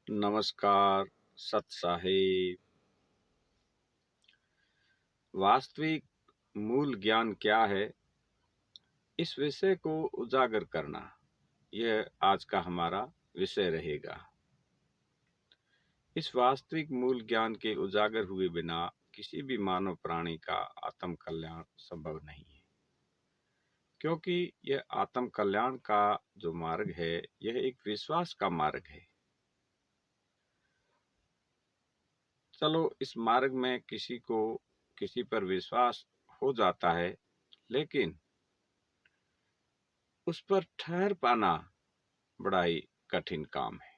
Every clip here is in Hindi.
नमस्कार, सत साहिब। वास्तविक मूल ज्ञान क्या है, इस विषय को उजागर करना, यह आज का हमारा विषय रहेगा। इस वास्तविक मूल ज्ञान के उजागर हुए बिना किसी भी मानव प्राणी का आत्म कल्याण संभव नहीं है, क्योंकि यह आत्म कल्याण का जो मार्ग है, यह एक विश्वास का मार्ग है। चलो, इस मार्ग में किसी को किसी पर विश्वास हो जाता है, लेकिन उस पर ठहर पाना बड़ा ही कठिन काम है।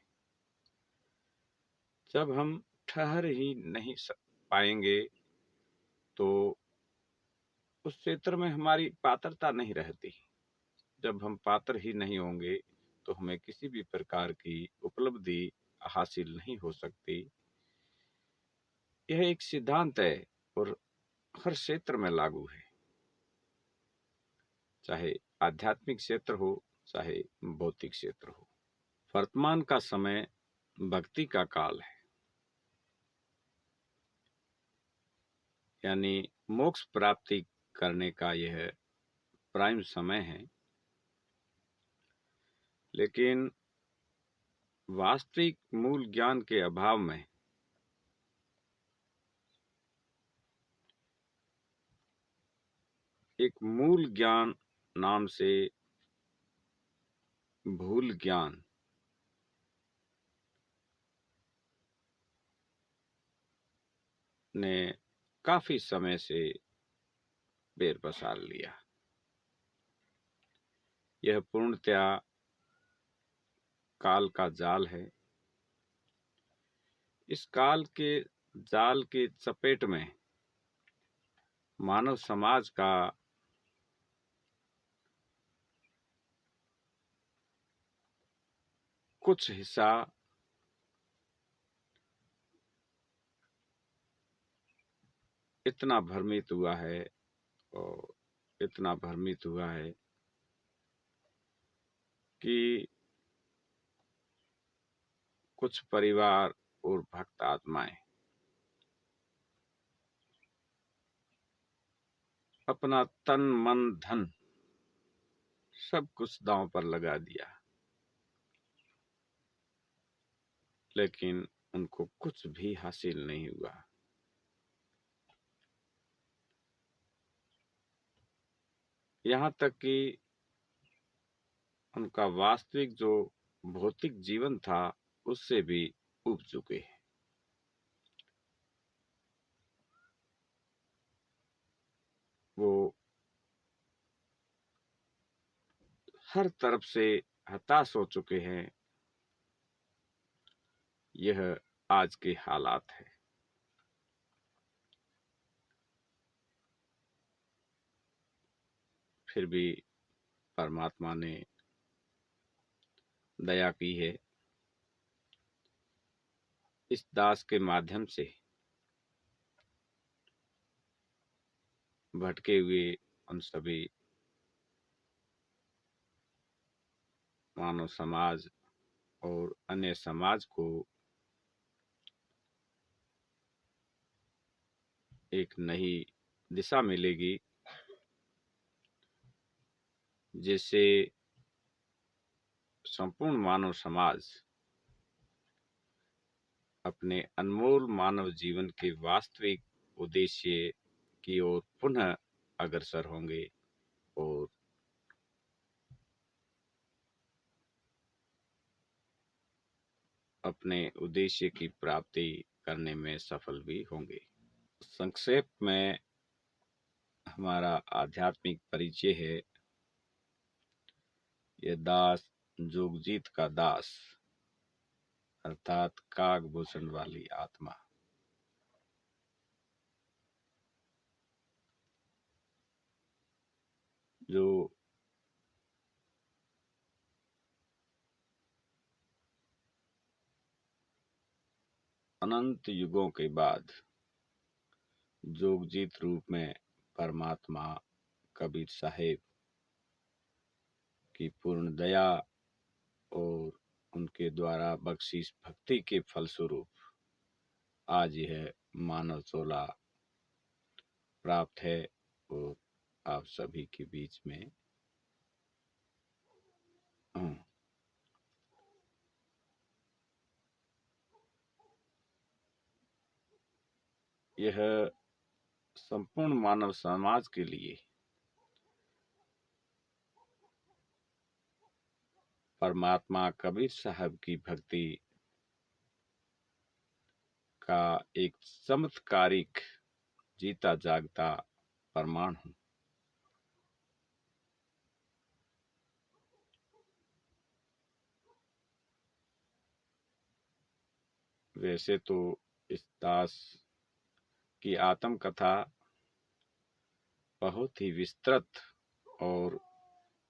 जब हम ठहर ही नहीं पाएंगे तो उस क्षेत्र में हमारी पात्रता नहीं रहती। जब हम पात्र ही नहीं होंगे तो हमें किसी भी प्रकार की उपलब्धि हासिल नहीं हो सकती। यह एक सिद्धांत है और हर क्षेत्र में लागू है, चाहे आध्यात्मिक क्षेत्र हो, चाहे भौतिक क्षेत्र हो। वर्तमान का समय भक्ति का काल है, यानी मोक्ष प्राप्ति करने का यह प्राइम समय है। लेकिन वास्तविक मूल ज्ञान के अभाव में एक मूल ज्ञान नाम से भूल ज्ञान ने काफी समय से बेर पसार लिया। यह पूर्णतया काल का जाल है। इस काल के जाल के चपेट में मानव समाज का कुछ हिस्सा इतना भ्रमित हुआ है और इतना भ्रमित हुआ है कि कुछ परिवार और भक्त आत्माएं अपना तन मन धन सब कुछ दांव पर लगा दिया, लेकिन उनको कुछ भी हासिल नहीं हुआ। यहाँ तक कि उनका वास्तविक जो भौतिक जीवन था उससे भी ऊब चुके हैं। वो हर तरफ से हताश हो चुके हैं। यह आज के हालात है। फिर भी परमात्मा ने दया की है। इस दास के माध्यम से भटके हुए उन सभी मानव समाज और अन्य समाज को एक नई दिशा मिलेगी, जिससे संपूर्ण मानव समाज अपने अनमोल मानव जीवन के वास्तविक उद्देश्य की ओर पुनः अग्रसर होंगे और अपने उद्देश्य की प्राप्ति करने में सफल भी होंगे। संक्षेप में हमारा आध्यात्मिक परिचय है। ये दास जोगजीत का दास अर्थात कागभूषण वाली आत्मा, जो अनंत युगों के बाद जोगजीत रूप में परमात्मा कबीर साहेब की पूर्ण दया और उनके द्वारा बख्शीश भक्ति के फलस्वरूप आज यह मानव चोला प्राप्त है और आप सभी के बीच में हूँ। यह संपूर्ण मानव समाज के लिए परमात्मा कबीर साहब की भक्ति का एक चमत्कारिक जीता जागता प्रमाण हूँ। वैसे तो इस दास की आत्मकथा बहुत ही विस्तृत और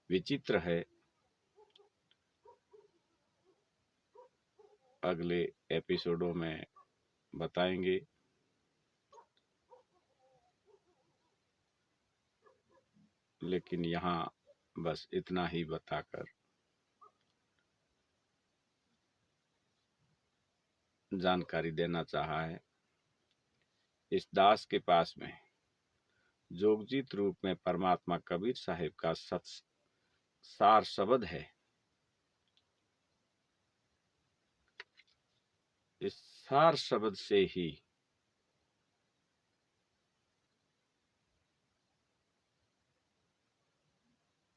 विचित्र है। अगले एपिसोडों में बताएंगे। लेकिन यहाँ बस इतना ही बताकर जानकारी देना चाहा है। इस दास के पास में जोगजीत रूप में परमात्मा कबीर साहिब का सार शब्द है। इस सार शब्द से ही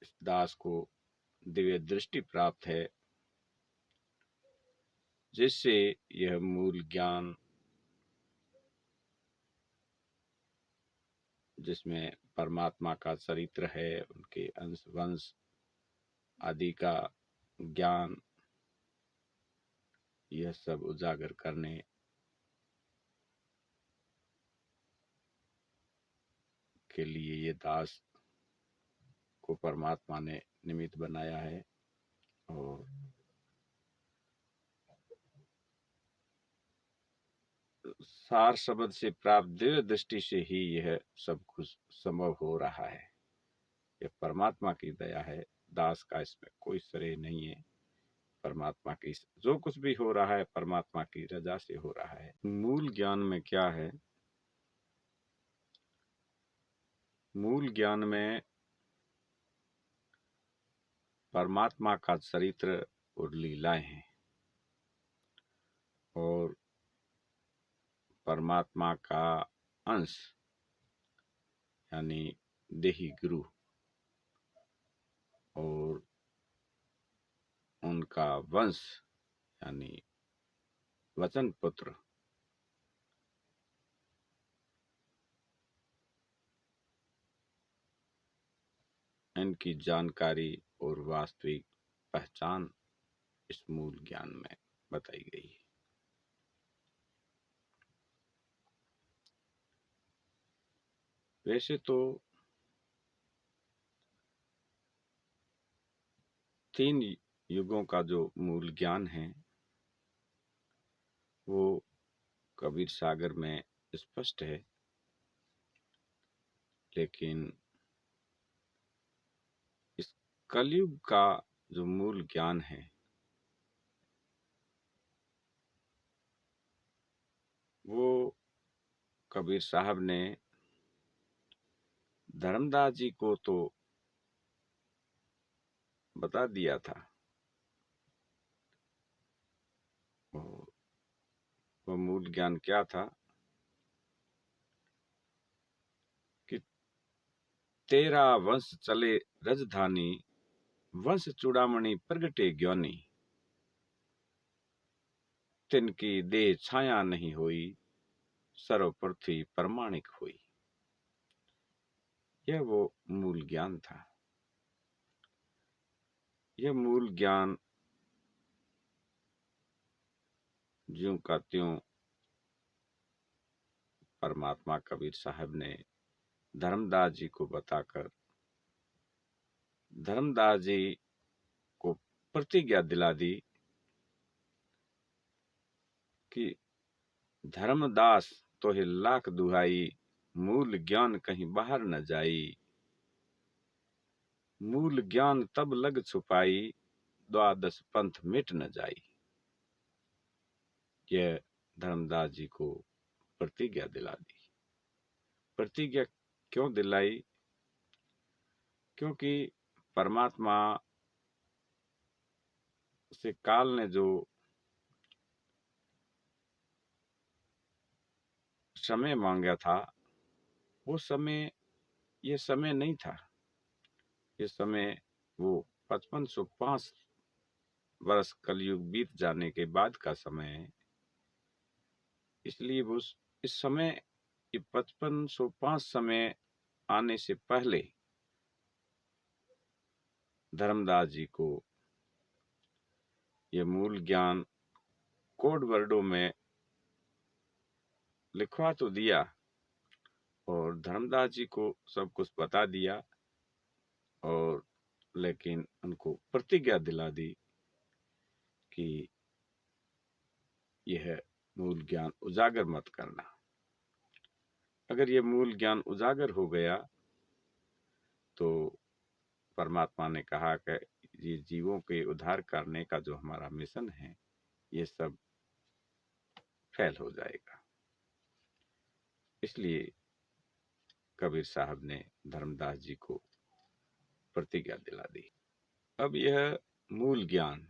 इस दास को दिव्य दृष्टि प्राप्त है, जिससे यह मूल ज्ञान, जिसमें परमात्मा का चरित्र है, उनके अंश वंश आदि का ज्ञान, यह सब उजागर करने के लिए ये दास को परमात्मा ने निमित्त बनाया है। और सार शब्द से प्राप्त दिव्य दृष्टि से ही यह सब कुछ संभव हो रहा है। यह परमात्मा की दया है। दास का इसमें कोई श्रेय नहीं है। परमात्मा की जो कुछ भी हो रहा है परमात्मा की रजा से हो रहा है। मूल ज्ञान में क्या है? मूल ज्ञान में परमात्मा का चरित्र और लीलाएं हैं और परमात्मा का अंश यानी देही गुरु और उनका वंश यानी वचन पुत्र इनकी जानकारी और वास्तविक पहचान इस मूल ज्ञान में बताई गई है। वैसे तो 3 युगों का जो मूल ज्ञान है वो कबीर सागर में स्पष्ट है, लेकिन इस कलयुग का जो मूल ज्ञान है वो कबीर साहब ने धर्मदास जी को तो बता दिया था। वो मूल ज्ञान क्या था कि तेरा वंश चले रजधानी, वंश चूड़ामणि प्रगटे ज्ञानी, तिनकी देह छाया नहीं होई, सर्व पृथ्वी प्रमाणिक हुई। यह वो मूल ज्ञान था। यह मूल ज्ञान ज्यों का त्यों परमात्मा कबीर साहब ने धर्मदास जी को बताकर धर्मदास जी को प्रतिज्ञा दिला दी कि धर्मदास तोहे लाख दुहाई, मूल ज्ञान कहीं बाहर न जाई, मूल ज्ञान तब लग छुपाई, द्वादश पंथ मिट न जाई। यह धर्मदास जी को प्रतिज्ञा दिला दी। प्रतिज्ञा क्यों दिलाई? क्योंकि परमात्मा से काल ने जो समय मांगा था, वो समय ये समय नहीं था। ये समय वो 5505 वर्ष कलयुग बीत जाने के बाद का समय है। इसलिए वो इस समय, ये 5505 समय आने से पहले धर्मदास जी को ये मूल ज्ञान कोड वर्डों में लिखवा तो दिया और धर्मदास जी को सब कुछ बता दिया, और लेकिन उनको प्रतिज्ञा दिला दी कि यह मूल ज्ञान उजागर मत करना। अगर यह मूल ज्ञान उजागर हो गया तो परमात्मा ने कहा कि ये जीवों के उद्धार करने का जो हमारा मिशन है, ये सब फेल हो जाएगा। इसलिए कबीर साहब ने धर्मदास जी को प्रतिज्ञा दिला दी। अब यह मूल ज्ञान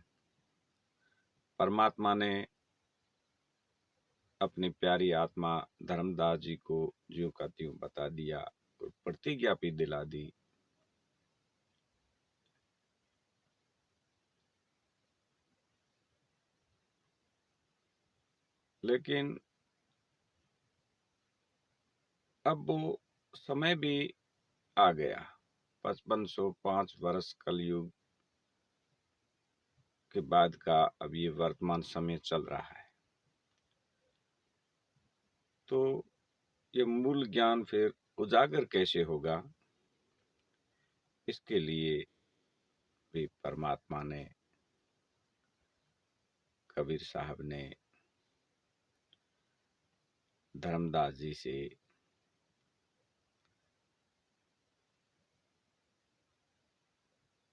परमात्मा ने अपनी प्यारी आत्मा धर्मदास जी को ज्यों का त्यों बता दिया और प्रतिज्ञा भी दिला दी। लेकिन अब वो समय भी आ गया। 5505 वर्ष कलयुग के बाद का अब ये वर्तमान समय चल रहा है। तो ये मूल ज्ञान फिर उजागर कैसे होगा? इसके लिए भी परमात्मा ने, कबीर साहब ने धर्मदास जी से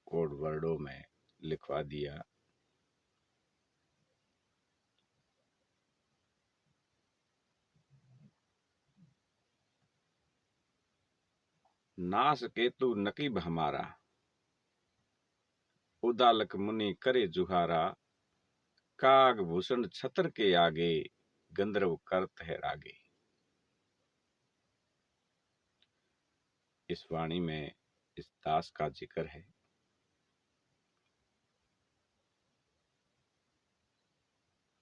कोड वर्डों में लिखवा दिया। नास केतु नकीब हमारा, उदालक मुनि करे जुहारा, काग भूषण छत्र के आगे, गंधर्व करत है रागे। इस वाणी में इस दास का जिक्र है।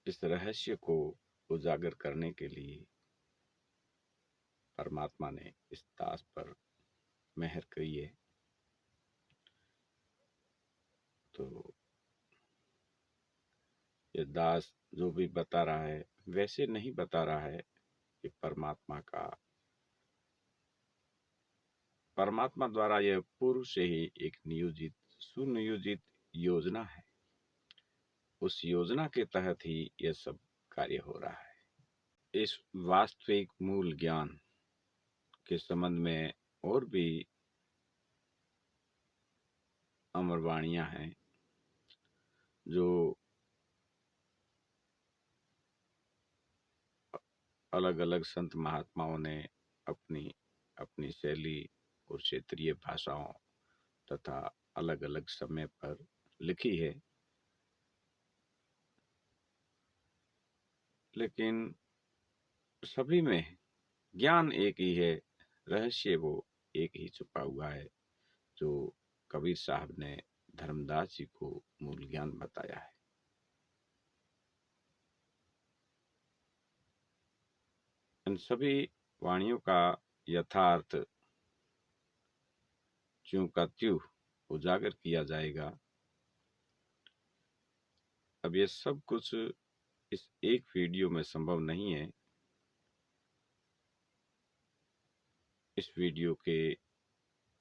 इस रहस्य को उजागर करने के लिए परमात्मा ने इस दास पर मेहर की है। तो ये दास जो भी बता रहा है वैसे नहीं बता रहा है, कि परमात्मा द्वारा यह पूर्व से ही एक नियोजित सुनियोजित योजना है। उस योजना के तहत ही यह सब कार्य हो रहा है। इस वास्तविक मूल ज्ञान के संबंध में और भी अमरवाणियां हैं, जो अलग अलग संत महात्माओं ने अपनी अपनी शैली और क्षेत्रीय भाषाओं तथा अलग अलग समय पर लिखी है। लेकिन सभी में ज्ञान एक ही है, रहस्य वो एक ही छुपा हुआ है, जो कबीर साहब ने धर्मदास जी को मूल ज्ञान बताया है। इन सभी वाणियों का यथार्थ त्यों का त्यों उजागर किया जाएगा। अब ये सब कुछ इस एक वीडियो में संभव नहीं है। इस वीडियो के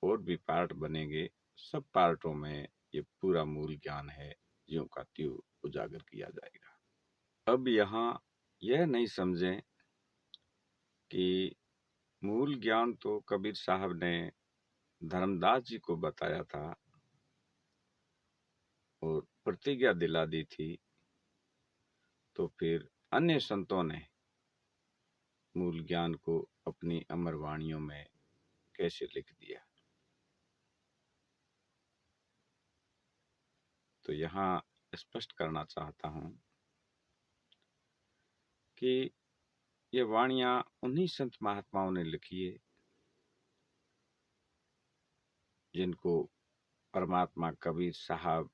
और भी पार्ट बनेंगे, सब पार्टों में ये पूरा मूल ज्ञान है ज्यों का त्यों उजागर किया जाएगा। अब यहाँ यह नहीं समझें कि मूल ज्ञान तो कबीर साहब ने धर्मदास जी को बताया था, और प्रतिज्ञा दिला दी थी, तो फिर अन्य संतों ने मूल ज्ञान को अपनी अमर वाणियों में कैसे लिख दिया। तो यहाँ स्पष्ट करना चाहता हूँ कि ये वाणियां उन्हीं संत महात्माओं ने लिखी है जिनको परमात्मा कबीर साहब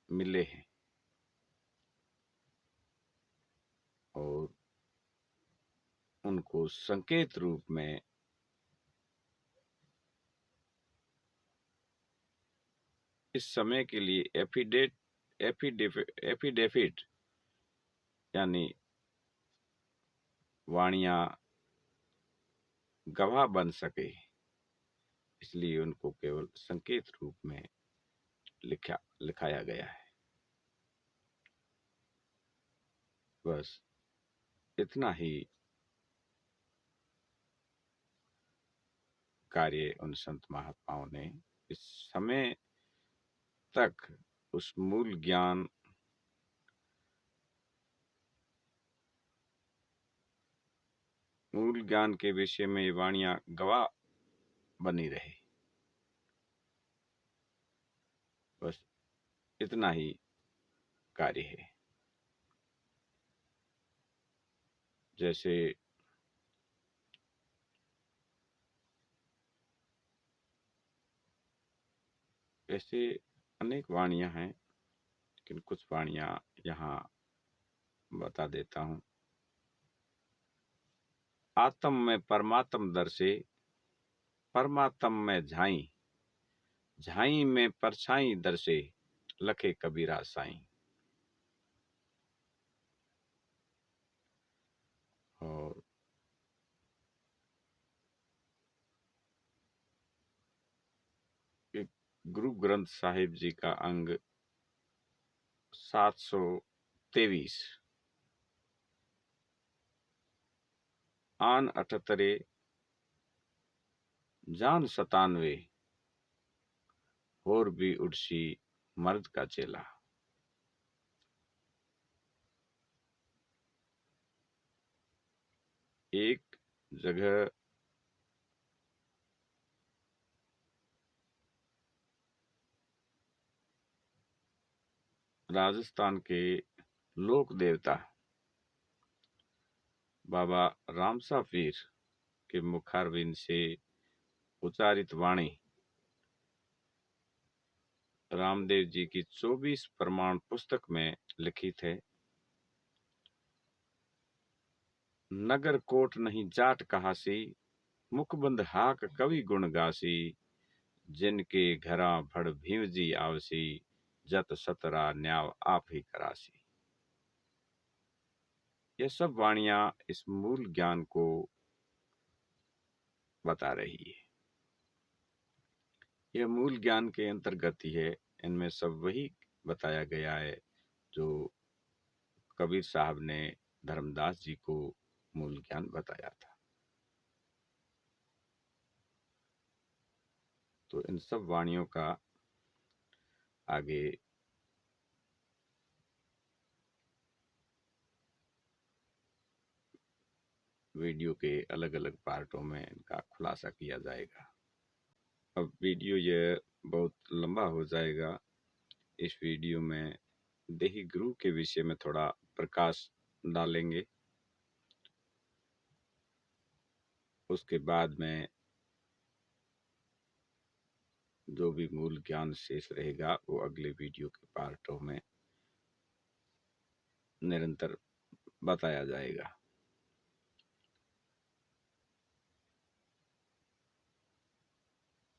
मिले हैं, और उनको संकेत रूप में इस समय के लिए एफिडेविट यानी वाणियां गवाह बन सके, इसलिए उनको केवल संकेत रूप में लिखाया गया है। बस इतना ही कार्य उन संत महात्माओं ने इस समय तक उस मूल ज्ञान के विषय में ये वाणियां गवाह बनी रहे। बस इतना ही कार्य है। जैसे ऐसे अनेक वाणियां हैं, लेकिन कुछ वाणियां यहाँ बता देता हूँ। आत्म में परमात्म दर्शे, परमात्म में झाई, झाई में परछाई दर्शे, लखे कबीरा साईं। और एक गुरु ग्रंथ साहिब जी का अंग 723 आन 78 जान 97 और भी उड़सी मर्द का चेला। एक जगह राजस्थान के लोक देवता बाबा रामसा पीर के मुखारविंद से उच्चारित वाणी रामदेव जी की 24 प्रमाण पुस्तक में लिखित है। नगर कोट नहीं जाट कहासी, मुखबंद हाक कवि गुण गासी, जिनके घरा भड़ भीम जी आवसी, जत सतरा न्याव आप ही करासी। ये सब वाणियां इस मूल ज्ञान को बता रही है। यह मूल ज्ञान के अंतर्गत ही है। इनमें सब वही बताया गया है जो कबीर साहब ने धर्मदास जी को मूल ज्ञान बताया था। तो इन सब वाणियों का आगे वीडियो के अलग अलग पार्टों में इनका खुलासा किया जाएगा। अब वीडियो ये बहुत लंबा हो जाएगा। इस वीडियो में देही गुरु के विषय में थोड़ा प्रकाश डालेंगे। उसके बाद में जो भी मूल ज्ञान शेष रहेगा वो अगले वीडियो के पार्टों में निरंतर बताया जाएगा।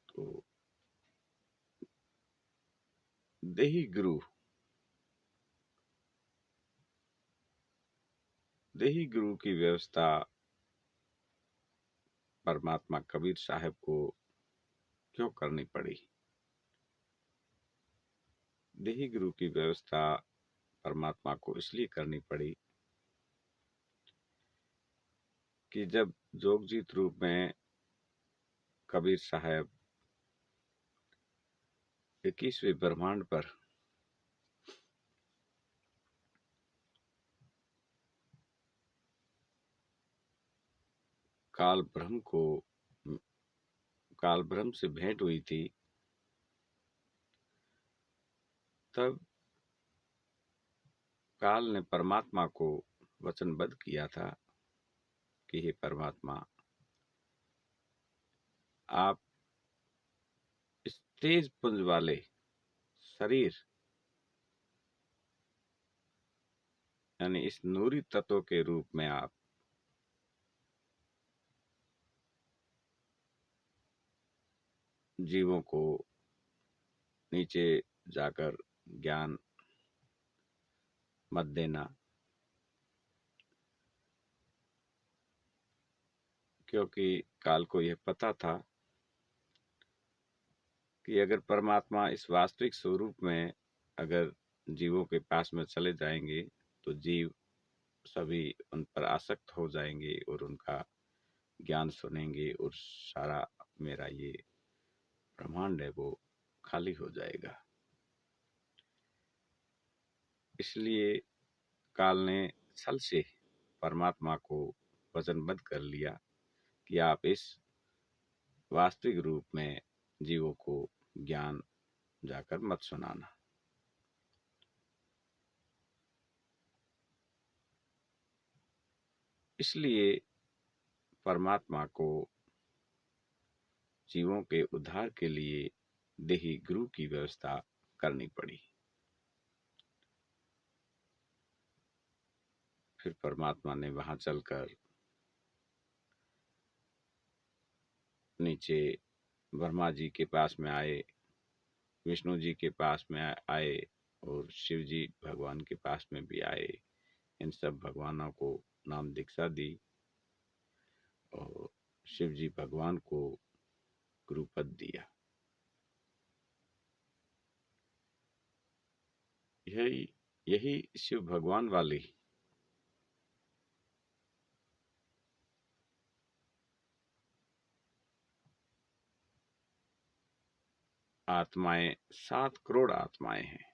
तो देही गुरु की व्यवस्था परमात्मा कबीर साहब को क्यों करनी पड़ी? देही गुरु की व्यवस्था परमात्मा को इसलिए करनी पड़ी कि जब जोगजीत रूप में कबीर साहब 21वें ब्रह्मांड पर काल ब्रह्म को काल ब्रह्म से भेंट हुई थी, तब काल ने परमात्मा को वचनबद्ध किया था कि हे परमात्मा, आप इस तेज पुंज वाले शरीर यानी इस नूरी तत्व के रूप में आप जीवों को नीचे जाकर ज्ञान मत देना, क्योंकि काल को यह पता था कि अगर परमात्मा इस वास्तविक स्वरूप में अगर जीवों के पास में चले जाएंगे तो जीव सभी उन पर आसक्त हो जाएंगे और उनका ज्ञान सुनेंगे और सारा मेरा ये ब्रह्मांड है वो खाली हो जाएगा। इसलिए काल ने छल से परमात्मा को वचनबद्ध कर लिया कि आप इस वास्तविक रूप में जीवों को ज्ञान जाकर मत सुनाना। इसलिए परमात्मा को जीवों के उद्धार के लिए देही गुरु की व्यवस्था करनी पड़ी। फिर परमात्मा ने वहां चलकर नीचे ब्रह्मा जी के पास में आए, विष्णु जी के पास में आए और शिव जी भगवान के पास में भी आए। इन सब भगवानों को नाम दीक्षा दी और शिव जी भगवान को गुरुपद दिया। यही यही शिव भगवान वाली आत्माएं 7 करोड़ आत्माएं हैं।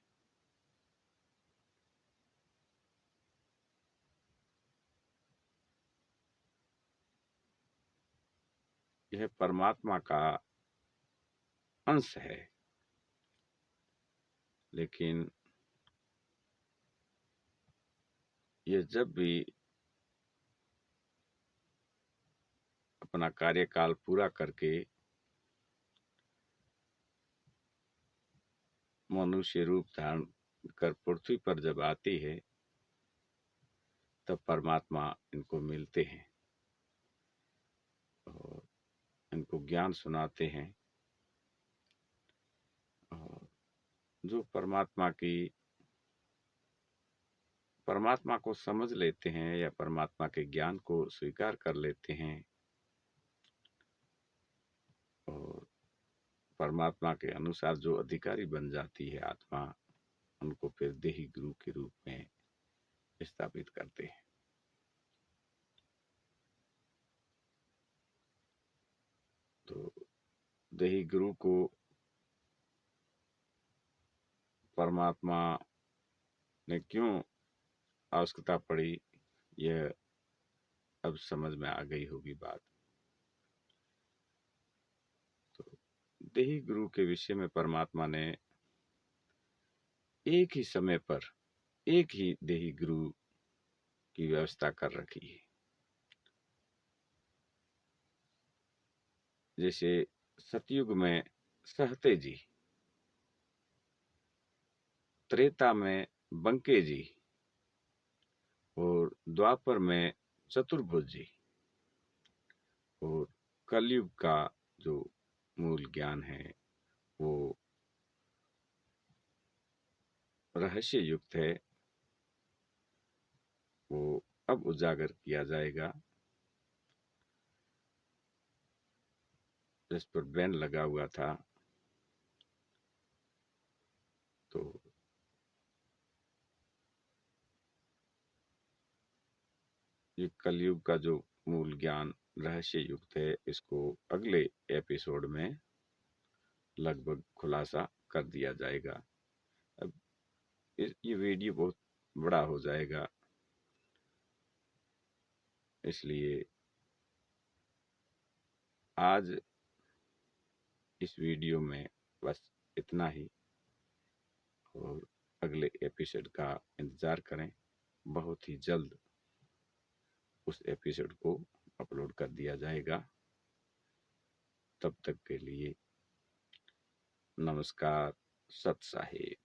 यह परमात्मा का अंश है, लेकिन ये जब भी अपना कार्यकाल पूरा करके मनुष्य रूप धारण कर पृथ्वी पर जब आती है तब परमात्मा इनको मिलते हैं और इनको ज्ञान सुनाते हैं। और जो परमात्मा को समझ लेते हैं या परमात्मा के ज्ञान को स्वीकार कर लेते हैं और परमात्मा के अनुसार जो अधिकारी बन जाती है आत्मा, उनको फिर देही गुरु के रूप में स्थापित करते हैं। तो देही गुरु को परमात्मा ने क्यों आवश्यकता पड़ी, यह अब समझ में आ गई होगी बात। तो देही गुरु के विषय में परमात्मा ने एक ही समय पर एक ही देही गुरु की व्यवस्था कर रखी है। जैसे सतयुग में सहते जी, त्रेता में बंके जी और द्वापर में चतुर्भुज जी और कलयुग का जो मूल ज्ञान है वो रहस्य युक्त है, वो अब उजागर किया जाएगा। जिस पर बैन लगा हुआ था, तो ये कलयुग का जो मूल ज्ञान रहस्य युक्त है, इसको अगले एपिसोड में लगभग खुलासा कर दिया जाएगा। अब ये वीडियो बहुत बड़ा हो जाएगा, इसलिए आज इस वीडियो में बस इतना ही, और अगले एपिसोड का इंतज़ार करें। बहुत ही जल्द उस एपिसोड को अपलोड कर दिया जाएगा। तब तक के लिए नमस्कार, सत साहिब।